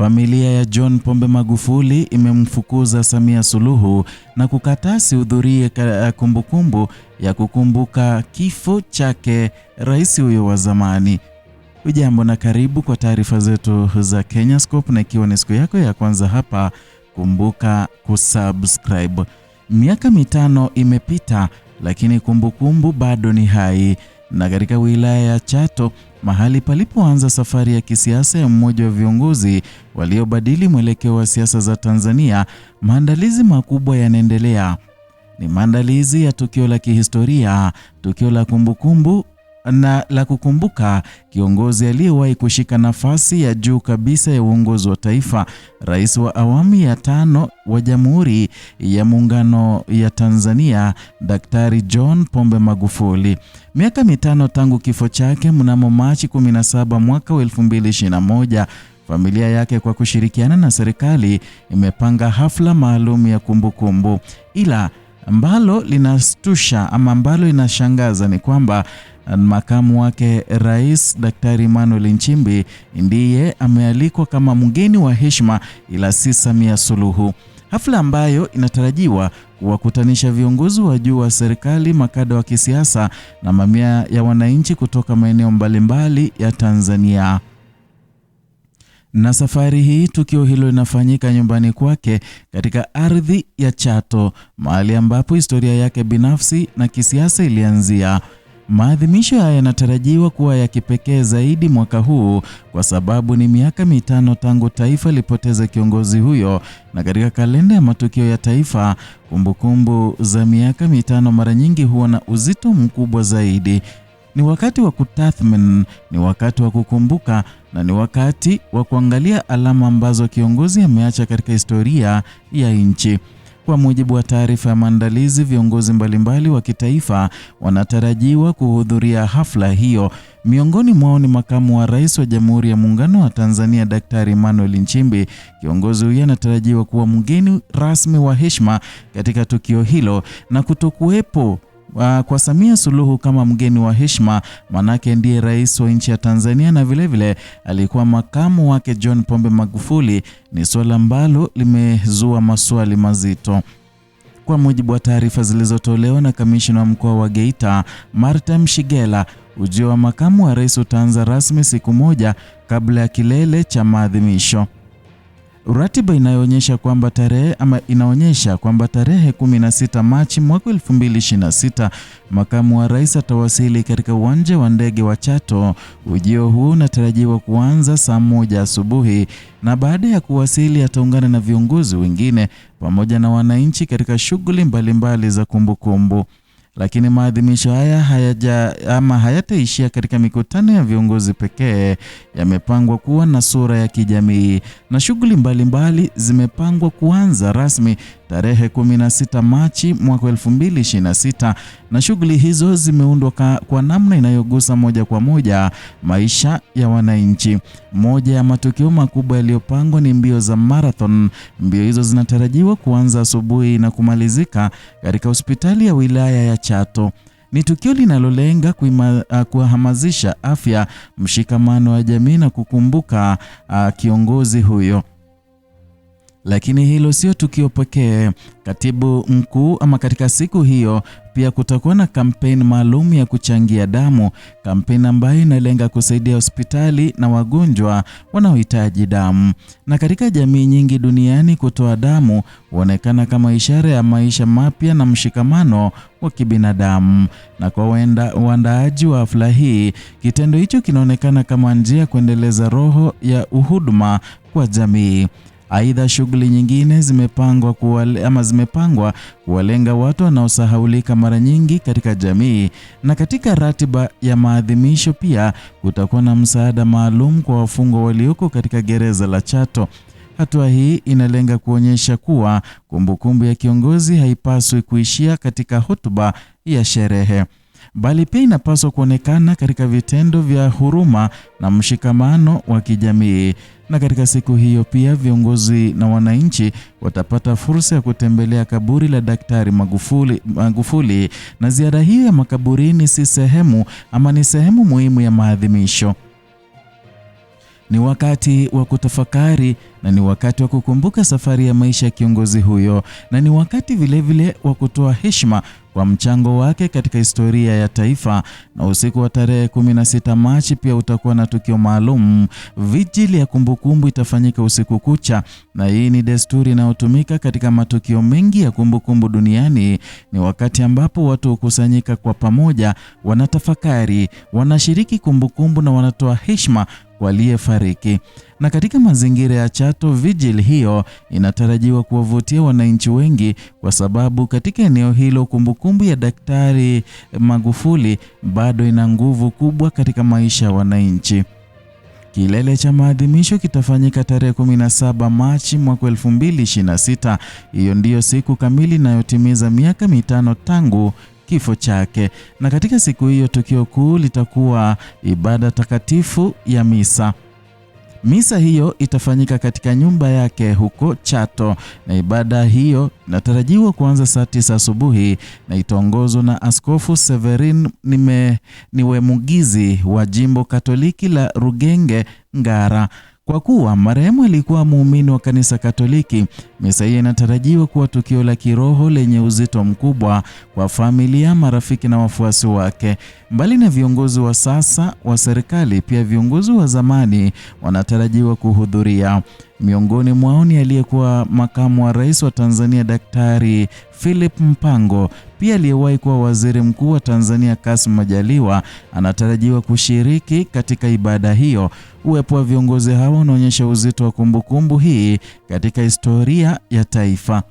Familia ya John Pombe Magufuli imemfukuza Samia Suluhu na kukataa sihudhurie kumbukumbu ya kukumbuka kifo chake rais huyo wa zamani. Ujambo na karibu kwa taarifa zetu za Kenyascope, na ikiwa ni siku yako ya kwanza hapa, kumbuka kusubscribe. Miaka 5 imepita, lakini kumbukumbu bado ni hai. Na katika wilaya ya Chato, mahali palipoanza safari ya kisiasa ya mmoja wa viongozi waliobadili mwelekeo wa siasa za Tanzania, maandalizi makubwa yanaendelea. Ni maandalizi ya tukio la kihistoria, tukio la kumbukumbu na la kukumbuka kiongozi aliyewahi kushika nafasi ya juu kabisa ya uongozi wa taifa, rais wa awamu ya 5 wa Jamhuri ya Muungano ya Tanzania, Daktari John Pombe Magufuli. Miaka 5 tangu kifo chake mnamo Machi 17 mwaka 2021, familia yake kwa kushirikiana na serikali imepanga hafla maalum ya kumbukumbu. Ila ambalo linastusha ama ambalo inashangaza ni kwamba makamu wake Rais Daktari Emmanuel Nchimbi ndiye amealikwa kama mgeni wa heshima, ila si Samia Suluhu. Hafla ambayo inatarajiwa kuwakutanisha viongozi wa juu wa serikali, makada wa kisiasa na mamia ya wananchi kutoka maeneo mbalimbali ya Tanzania. Na safari hii tukio hilo linafanyika nyumbani kwake katika ardhi ya Chato, mahali ambapo historia yake binafsi na kisiasa ilianzia. Maadhimisho haya yanatarajiwa kuwa ya kipekee zaidi mwaka huu kwa sababu ni miaka 5 tangu taifa lipoteza kiongozi huyo, na katika kalenda ya matukio ya taifa, kumbukumbu za miaka 5 mara nyingi huwa na uzito mkubwa zaidi. Ni wakati wa kutathmini, ni wakati wa kukumbuka, na ni wakati wa kuangalia alama ambazo kiongozi ameacha katika historia ya nchi. Kwa mujibu wa taarifa ya maandalizi, viongozi mbalimbali wa kitaifa wanatarajiwa kuhudhuria hafla hiyo. Miongoni mwao ni makamu wa rais wa Jamhuri ya Muungano wa Tanzania, Daktari Emmanuel Nchimbi. Kiongozi huyo anatarajiwa kuwa mgeni rasmi wa heshima katika tukio hilo, na kutokuwepo kwa Samia Suluhu kama mgeni wa heshima, manake ndiye rais wa nchi ya Tanzania na vilevile alikuwa makamu wake John Pombe Magufuli, ni swala ambalo limezua maswali mazito. Kwa mujibu wa taarifa zilizotolewa na kamishna wa mkoa wa Geita, Martha Mshigela, ujio wa makamu wa rais utaanza rasmi siku moja kabla ya kilele cha maadhimisho. Ratiba inaonyesha kwamba tarehe 16 Machi mwaka 2026 makamu wa rais atawasili katika uwanja wa ndege wa Chato. Ujio huu unatarajiwa kuanza saa 1 asubuhi, na baada ya kuwasili ataungana na viongozi wengine pamoja na wananchi katika shughuli mbalimbali za kumbukumbu. Lakini maadhimisho haya hayataishia katika mikutano ya viongozi pekee. Yamepangwa kuwa na sura ya kijamii, na shughuli mbalimbali zimepangwa kuanza rasmi tarehe 16 Machi mwaka 2026, na shughuli hizo zimeundwa kwa namna inayogusa moja kwa moja maisha ya wananchi. Moja ya matukio makubwa yaliyopangwa ni mbio za marathon. Mbio hizo zinatarajiwa kuanza asubuhi na kumalizika katika hospitali ya wilaya ya Chato. Ni tukio linalolenga kuhamasisha afya, mshikamano wa jamii na kukumbuka kiongozi huyo. Lakini hilo sio tukio pekee. Katibu mkuu katika siku hiyo pia kutakuwa na kampeni maalum ya kuchangia damu, kampeni ambayo inalenga kusaidia hospitali na wagonjwa wanaohitaji damu. Na katika jamii nyingi duniani, kutoa damu huonekana kama ishara ya maisha mapya na mshikamano wa kibinadamu. Na kwa waandaaji wa hafla hii, kitendo hicho kinaonekana kama njia ya kuendeleza roho ya uhuduma kwa jamii. Aidha, shughuli nyingine zimepangwa kuwalenga watu wanaosahaulika mara nyingi katika jamii. Na katika ratiba ya maadhimisho pia kutakuwa na msaada maalum kwa wafungwa walioko katika gereza la Chato. Hatua hii inalenga kuonyesha kuwa kumbukumbu ya kiongozi haipaswi kuishia katika hotuba ya sherehe, bali pia inapaswa kuonekana katika vitendo vya huruma na mshikamano wa kijamii. Na katika siku hiyo pia viongozi na wananchi watapata fursa ya kutembelea kaburi la Daktari Magufuli, na ziara hiyo ya makaburini ni sehemu muhimu ya maadhimisho. Ni wakati wa kutafakari na ni wakati wa kukumbuka safari ya maisha ya kiongozi huyo, na ni wakati vilevile wa kutoa heshima kwa mchango wake katika historia ya taifa. Na usiku wa tarehe 16 Machi pia utakuwa na tukio maalum. Vigili ya kumbukumbu itafanyika usiku kucha, na hii ni desturi inayotumika katika matukio mengi ya kumbukumbu duniani. Ni wakati ambapo watu hukusanyika kwa pamoja, wanatafakari, wanashiriki kumbukumbu na wanatoa heshima kwa aliyefariki. Na katika mazingira ya Chato, vigil hiyo inatarajiwa kuwavutia wananchi wengi, kwa sababu katika eneo hilo kumbukumbu ya Daktari Magufuli bado ina nguvu kubwa katika maisha ya wananchi. Kilele cha maadhimisho kitafanyika tarehe 17 Machi mwaka 2026. Hiyo ndiyo siku kamili inayotimiza miaka 5 tangu kifo chake. Na katika siku hiyo tukio kuu litakuwa ibada takatifu ya misa. Misa hiyo itafanyika katika nyumba yake huko Chato, na ibada hiyo inatarajiwa kuanza saa 9 asubuhi na itaongozwa na Askofu Severin Niwemugizi wa Jimbo Katoliki la Rugenge Ngara. Kwa kuwa marehemu alikuwa muumini wa kanisa Katoliki, misa hiyo inatarajiwa kuwa tukio la kiroho lenye uzito mkubwa kwa familia, marafiki na wafuasi wake. Mbali na viongozi wa sasa wa serikali, pia viongozi wa zamani wanatarajiwa kuhudhuria. Miongoni mwao ni aliyekuwa makamu wa rais wa Tanzania Daktari Philip Mpango, pia aliyewahi kuwa waziri mkuu wa Tanzania Kassim Majaliwa anatarajiwa kushiriki katika ibada hiyo. Uwepo wa viongozi hao unaonyesha uzito wa kumbukumbu hii katika historia ya taifa.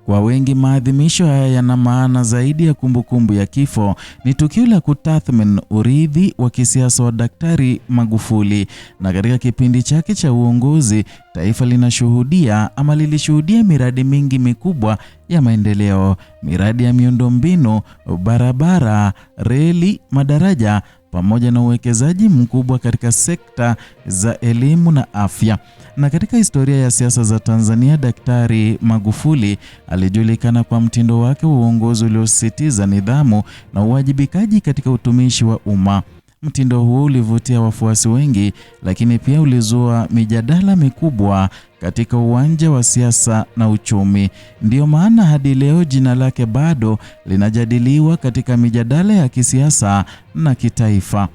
Kwa wengi, maadhimisho haya yana maana zaidi ya kumbukumbu ya kifo. Ni tukio la kutathmini urithi wa kisiasa wa Daktari Magufuli, na katika kipindi chake cha uongozi taifa lilishuhudia miradi mingi mikubwa ya maendeleo, miradi ya miundombinu, barabara, reli, madaraja pamoja na uwekezaji mkubwa katika sekta za elimu na afya. Na katika historia ya siasa za Tanzania, Daktari Magufuli alijulikana kwa mtindo wake wa uongozi uliosisitiza nidhamu na uwajibikaji katika utumishi wa umma. Mtindo huo ulivutia wafuasi wengi, lakini pia ulizua mijadala mikubwa katika uwanja wa siasa na uchumi. Ndiyo maana hadi leo jina lake bado linajadiliwa katika mijadala ya kisiasa na kitaifa.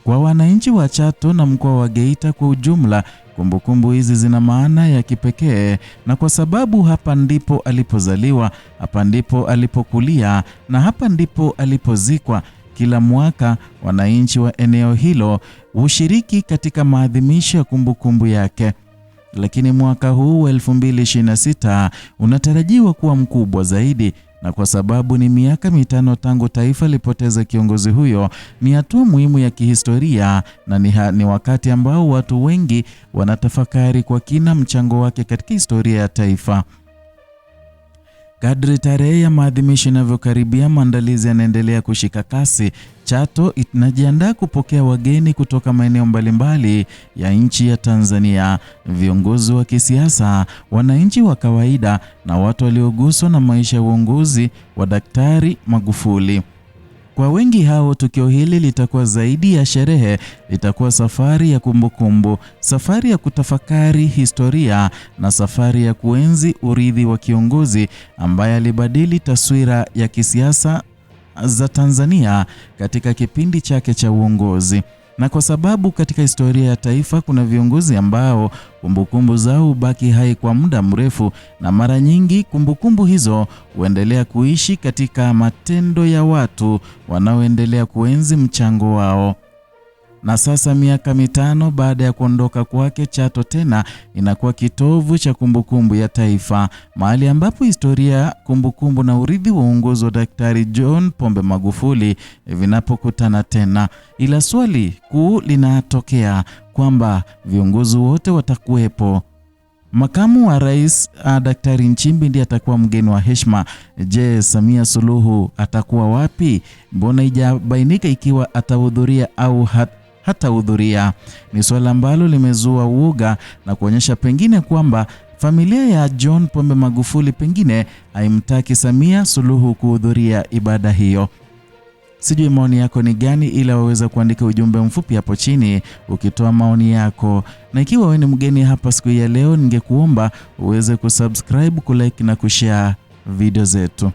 Kwa wananchi wa Chato na mkoa wa Geita kwa ujumla, kumbukumbu hizi zina maana ya kipekee, na kwa sababu hapa ndipo alipozaliwa, hapa ndipo alipokulia na hapa ndipo alipozikwa. Kila mwaka wananchi wa eneo hilo hushiriki katika maadhimisho ya kumbukumbu yake. Lakini mwaka huu wa 2026 unatarajiwa kuwa mkubwa zaidi, na kwa sababu ni miaka 5 tangu taifa lipoteza kiongozi huyo, ni hatua muhimu ya kihistoria na ni wakati ambao watu wengi wanatafakari kwa kina mchango wake katika historia ya taifa. Kadri tarehe ya maadhimisho inavyokaribia, maandalizi yanaendelea kushika kasi. Chato inajiandaa kupokea wageni kutoka maeneo mbalimbali ya nchi ya Tanzania, viongozi wa kisiasa, wananchi wa kawaida na watu walioguswa na maisha ya uongozi wa Daktari Magufuli. Kwa wengi hao, tukio hili litakuwa zaidi ya sherehe, litakuwa safari ya kumbukumbu, safari ya kutafakari historia na safari ya kuenzi urithi wa kiongozi ambaye alibadili taswira ya kisiasa za Tanzania katika kipindi chake cha uongozi. Na kwa sababu katika historia ya taifa kuna viongozi ambao kumbukumbu zao hubaki hai kwa muda mrefu, na mara nyingi kumbukumbu hizo huendelea kuishi katika matendo ya watu wanaoendelea kuenzi mchango wao. Na sasa miaka 5 baada ya kuondoka kwake, Chato tena inakuwa kitovu cha kumbukumbu ya taifa, mahali ambapo historia, kumbukumbu na urithi wa uongozi wa Daktari John Pombe Magufuli vinapokutana tena. Ila swali kuu linatokea kwamba viongozi wote watakuwepo. Makamu wa rais Daktari Nchimbi ndiye atakuwa mgeni wa heshima. Je, Samia Suluhu atakuwa wapi? Mbona haijabainika ikiwa atahudhuria au hatahudhuria? Ni swala ambalo limezua uoga na kuonyesha pengine kwamba familia ya John Pombe Magufuli pengine haimtaki Samia Suluhu kuhudhuria ibada hiyo. Sijui maoni yako ni gani, ila waweza kuandika ujumbe mfupi hapo chini ukitoa maoni yako. Na ikiwa wewe ni mgeni hapa siku ya leo, ningekuomba uweze kusubscribe, kulike na kushare video zetu.